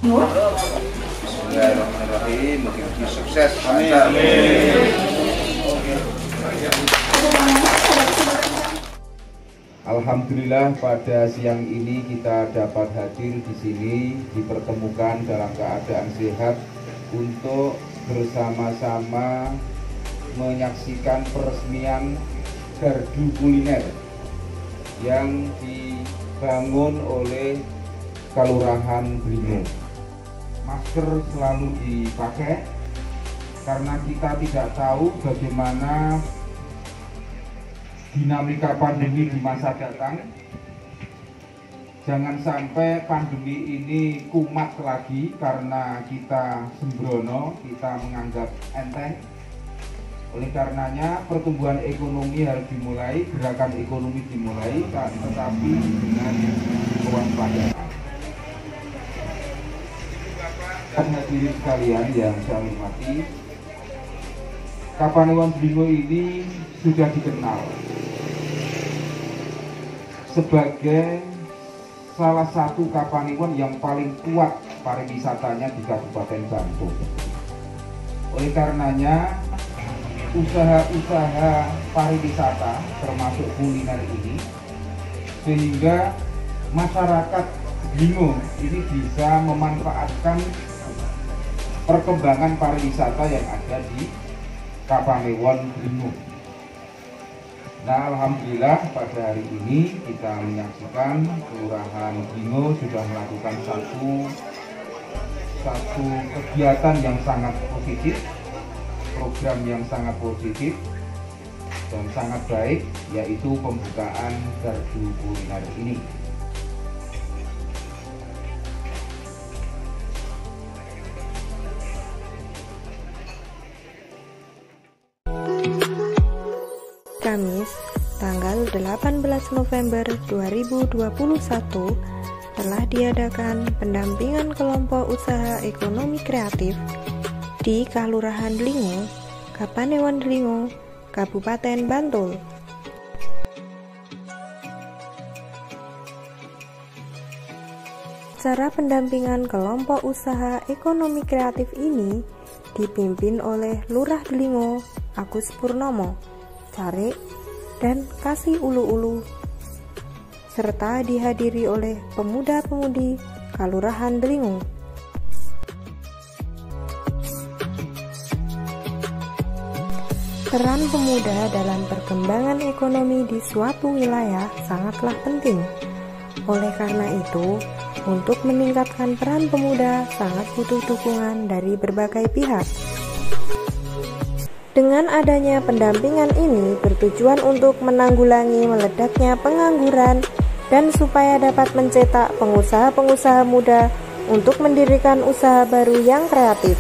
Bismillahirrahmanirrahim. Mugi-mugi sukses. Amin. Alhamdulillah pada siang ini kita dapat hadir di sini, dipertemukan dalam keadaan sehat untuk bersama-sama menyaksikan peresmian gardu kuliner yang dibangun oleh Kelurahan Bringo. Masker selalu dipakai karena kita tidak tahu bagaimana dinamika pandemi di masa datang. Jangan sampai pandemi ini kumat lagi karena kita sembrono, kita menganggap enteng. Oleh karenanya pertumbuhan ekonomi harus dimulai, gerakan ekonomi dimulai, tetapi dengan kewaspadaan. Hadirin sekalian yang saya hormati, Kapanewon Bringo ini sudah dikenal sebagai salah satu Kapanewon yang paling kuat pariwisatanya di Kabupaten Bantul. Oleh karenanya usaha-usaha pariwisata termasuk kuliner ini, sehingga masyarakat Bringo ini bisa memanfaatkan perkembangan pariwisata yang ada di Kapanewon Bringo. Nah, alhamdulillah pada hari ini kita menyaksikan Kelurahan Bringo sudah melakukan satu kegiatan yang sangat positif, program yang sangat positif dan sangat baik, yaitu pembukaan gardu kuliner ini. Kamis, tanggal 18 November 2021 telah diadakan pendampingan kelompok usaha ekonomi kreatif di Kalurahan Delingo, Kapanewon Delingo, Kabupaten Bantul. Acara pendampingan kelompok usaha ekonomi kreatif ini dipimpin oleh Lurah Delingo, Agus Purnomo, Carik, dan Kasih Ulu-Ulu, serta dihadiri oleh pemuda-pemudi Kalurahan Delingo. Peran pemuda dalam perkembangan ekonomi di suatu wilayah sangatlah penting. Oleh karena itu, untuk meningkatkan peran pemuda sangat butuh dukungan dari berbagai pihak. Dengan adanya pendampingan ini bertujuan untuk menanggulangi meledaknya pengangguran dan supaya dapat mencetak pengusaha-pengusaha muda untuk mendirikan usaha baru yang kreatif.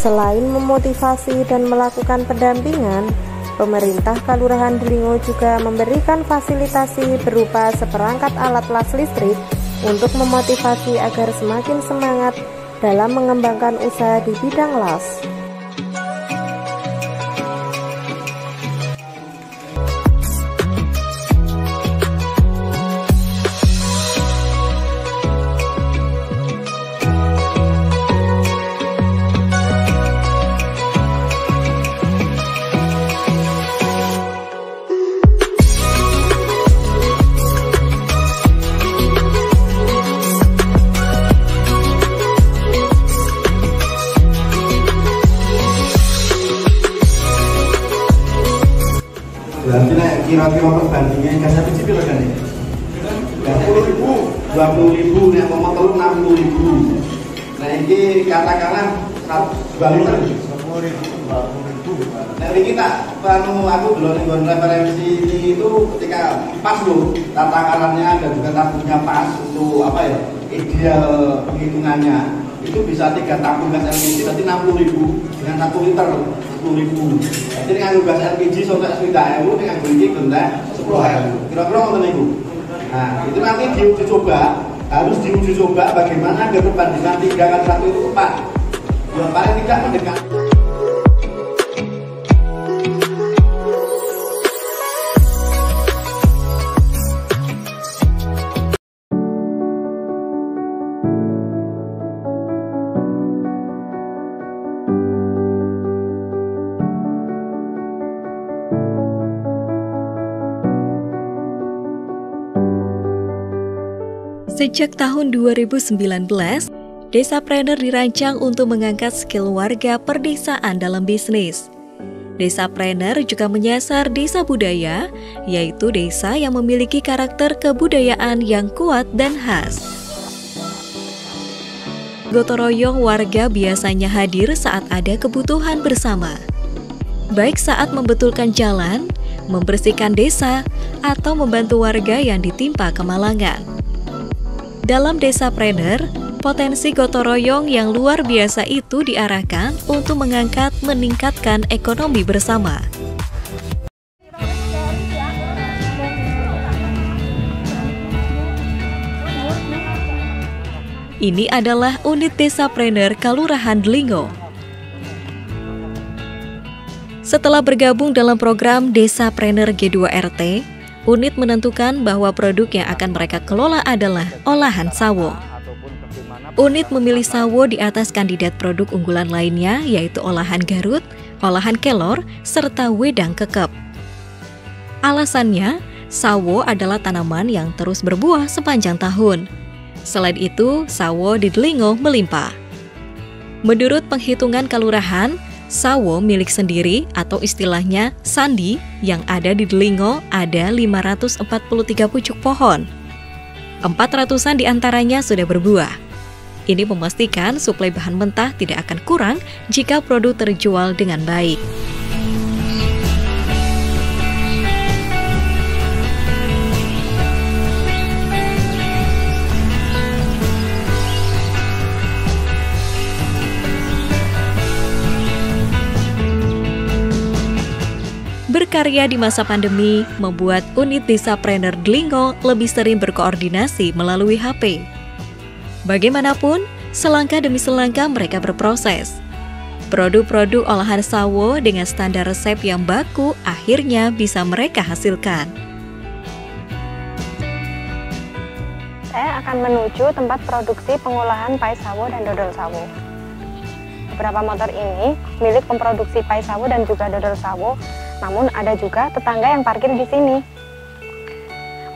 Selain memotivasi dan melakukan pendampingan, pemerintah Kalurahan Delingo juga memberikan fasilitasi berupa seperangkat alat las listrik untuk memotivasi agar semakin semangat dalam mengembangkan usaha di bidang las. Berarti kira-kira perbandingan kasih cicil kan ya? 20.000, 20.000, yang ngomong telur 60.000. Nah ini katakanlah 20.000. Nah ini kita, aku belum nenggon referensi ini itu ketika pas loh tata caranya dan juga tabungnya pas untuk apa ya, ideal penghitungannya itu bisa 3 tabung gas LPG berarti 60.000 dengan 1 liter 10.000. Jadi dengan gas LPG sampai 9.000 dengan bunyi bentar 10.000. Kira-kira ngomong itu. Nah itu nanti diuji coba, harus diuji coba bagaimana agar perbandingan 3 kali 1 itu tepat. Yang paling tidak mendekat. Sejak tahun 2019, Desapreneur dirancang untuk mengangkat skill warga perdesaan dalam bisnis. Desapreneur juga menyasar desa budaya, yaitu desa yang memiliki karakter kebudayaan yang kuat dan khas. Gotong royong warga biasanya hadir saat ada kebutuhan bersama, baik saat membetulkan jalan, membersihkan desa, atau membantu warga yang ditimpa kemalangan. Dalam Desapreneur, potensi gotong royong yang luar biasa itu diarahkan untuk meningkatkan ekonomi bersama. Ini adalah unit Desapreneur Kalurahan Delingo. Setelah bergabung dalam program Desapreneur G2RT, unit menentukan bahwa produk yang akan mereka kelola adalah olahan sawo. Unit memilih sawo di atas kandidat produk unggulan lainnya, yaitu olahan Garut, olahan kelor, serta wedang kekep. Alasannya, sawo adalah tanaman yang terus berbuah sepanjang tahun. Selain itu, sawo di Delingo melimpah. Menurut penghitungan kelurahan, sawo milik sendiri atau istilahnya sandi yang ada di Delingo ada 543 pucuk pohon. 400-an diantaranya sudah berbuah. Ini memastikan suplai bahan mentah tidak akan kurang jika produk terjual dengan baik. berkarya di masa pandemi membuat unit Desapreneur Delingo lebih sering berkoordinasi melalui HP. Bagaimanapun, selangkah demi selangkah mereka berproses. Produk-produk olahan sawo dengan standar resep yang baku akhirnya bisa mereka hasilkan. Saya akan menuju tempat produksi pengolahan pai sawo dan dodol sawo. Beberapa motor ini milik pemproduksi pai sawo dan juga dodol sawo, namun ada juga tetangga yang parkir di sini.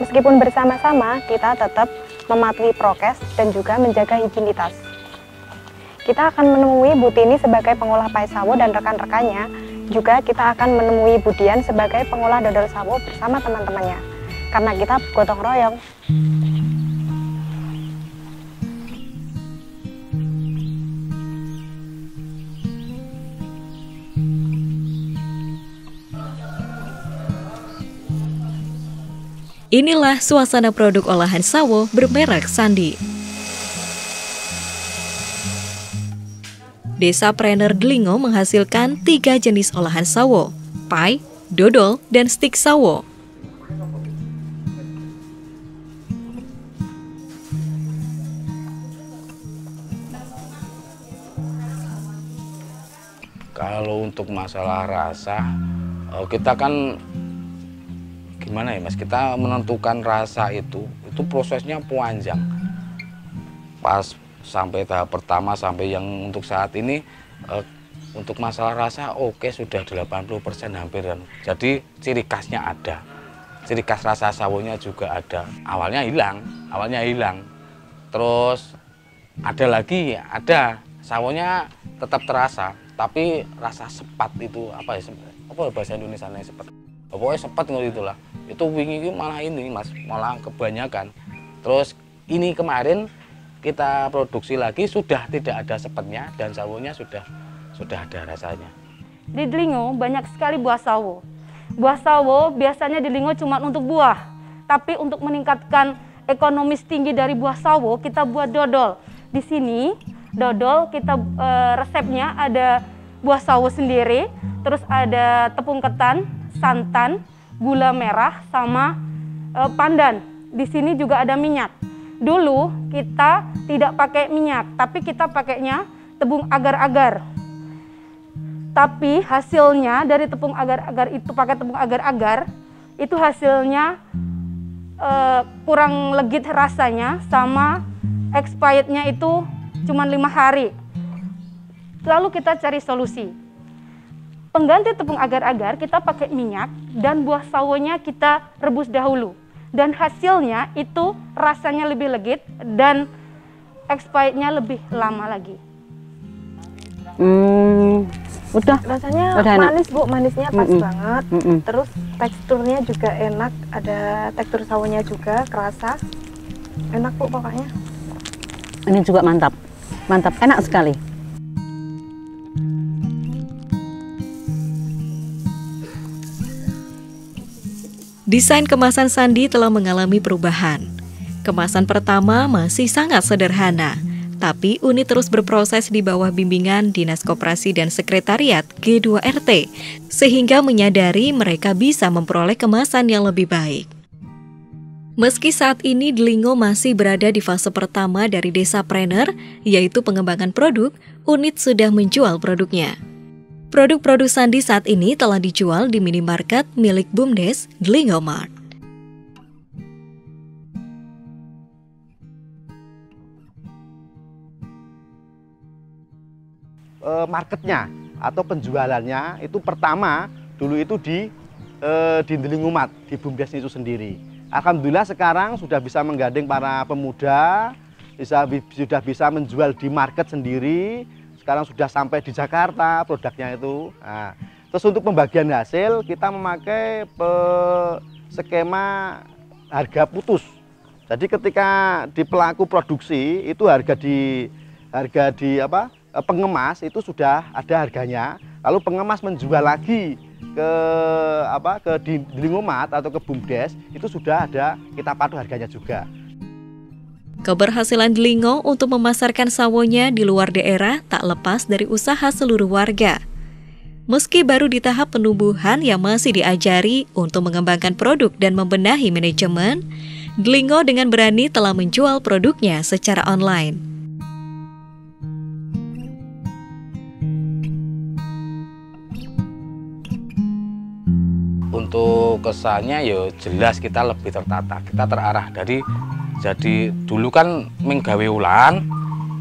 Meskipun bersama-sama, kita tetap mematuhi prokes dan juga menjaga higienitas. Kita akan menemui Bu Tini sebagai pengolah pai sawo dan rekan-rekannya. Juga kita akan menemui Bu Dian sebagai pengolah dodol sawo bersama teman-temannya. Karena kita gotong royong. Inilah suasana produk olahan sawo bermerek Sandi. Desapreneur Delingo menghasilkan 3 jenis olahan sawo, pai, dodol, dan stik sawo. Kalau untuk masalah rasa, kita kan gimana ya Mas, kita menentukan rasa itu prosesnya panjang. Pas sampai tahap pertama sampai yang untuk saat ini, untuk masalah rasa oke, sudah 80% hampiran. Jadi ciri khasnya ada, ciri khas rasa sawonya juga ada. Awalnya hilang, terus ada sawonya tetap terasa, tapi rasa sepat itu apa bahasa Indonesianya sepat? Pokoknya sepat itulah. Itu wingi malah ini Mas, malah kebanyakan. Terus ini kemarin kita produksi lagi sudah tidak ada sepatnya dan sawonya sudah ada rasanya. Di Delingo banyak sekali buah sawo. Buah sawo biasanya di Delingo cuma untuk buah, tapi untuk meningkatkan ekonomis tinggi dari buah sawo kita buat dodol. Di sini dodol kita resepnya ada buah sawo sendiri, terus ada tepung ketan, santan, gula merah, sama pandan. Di sini juga ada minyak. Dulu kita tidak pakai minyak, tapi kita pakainya tepung agar-agar. Tapi hasilnya dari tepung agar-agar itu, pakai tepung agar-agar, itu hasilnya kurang legit rasanya, sama expirednya itu cuma 5 hari. Lalu kita cari solusi. Pengganti tepung agar-agar kita pakai minyak dan buah sawonya kita rebus dahulu. Dan hasilnya itu rasanya lebih legit dan expirednya lebih lama lagi. Udah rasanya udah manis Bu, manisnya pas banget. Terus teksturnya juga enak, ada tekstur sawonya juga kerasa. Enak Bu pokoknya. Ini juga mantap, enak sekali. Desain kemasan Sandi telah mengalami perubahan. Kemasan pertama masih sangat sederhana, tapi unit terus berproses di bawah bimbingan Dinas Koperasi dan Sekretariat G2RT, sehingga menyadari mereka bisa memperoleh kemasan yang lebih baik. Meski saat ini Delingo masih berada di fase pertama dari Desapreneur, yaitu pengembangan produk, unit sudah menjual produknya. Produk-produk Sandi saat ini telah dijual di minimarket milik BUMDes Delingo Mart. Marketnya atau penjualannya itu pertama dulu itu di Delingo Mart, di BUMDes itu sendiri. Alhamdulillah sekarang sudah bisa menggandeng para pemuda, sudah bisa menjual di market sendiri. Sekarang sudah sampai di Jakarta produknya itu. Nah, terus untuk pembagian hasil kita memakai skema harga putus. Jadi ketika di pelaku produksi itu harga di pengemas itu sudah ada harganya. Lalu pengemas menjual lagi ke Delingo Mart atau ke BUMDes itu sudah ada, kita patuh harganya juga. Keberhasilan Delingo untuk memasarkan sawonya di luar daerah tak lepas dari usaha seluruh warga. Meski baru di tahap penumbuhan yang masih diajari untuk mengembangkan produk dan membenahi manajemen, Delingo dengan berani telah menjual produknya secara online. Untuk kesannya ya jelas kita lebih tertata, kita terarah dari jadi dulu kan menggawe ulan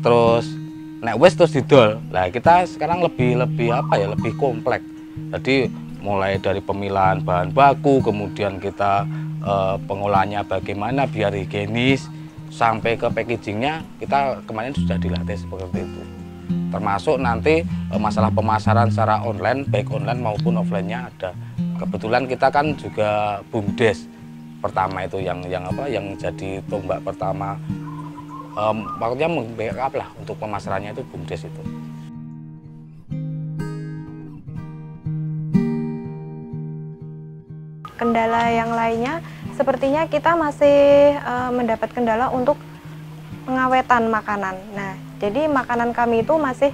terus nek wis terus didol. Lah kita sekarang lebih lebih kompleks. Jadi mulai dari pemilahan bahan baku, kemudian kita pengolahannya bagaimana biar higienis, sampai ke packagingnya kita kemarin sudah dilatih seperti itu. Termasuk nanti masalah pemasaran secara online, baik online maupun offline-nya ada. Kebetulan kita kan juga BUMDes pertama itu yang jadi tombak pertama. Maksudnya meng-backup lah untuk pemasarannya itu BUMDes itu. Kendala yang lainnya sepertinya kita masih mendapat kendala untuk pengawetan makanan. Nah, jadi makanan kami itu masih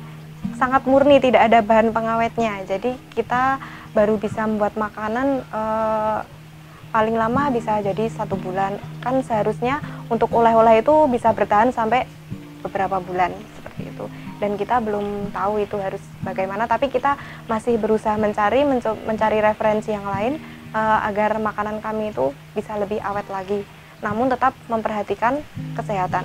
sangat murni, tidak ada bahan pengawetnya. Jadi kita baru bisa membuat makanan paling lama bisa jadi 1 bulan. Kan seharusnya untuk oleh-oleh itu bisa bertahan sampai beberapa bulan seperti itu. Dan kita belum tahu itu harus bagaimana, tapi kita masih berusaha mencari referensi yang lain agar makanan kami itu bisa lebih awet lagi. Namun tetap memperhatikan kesehatan.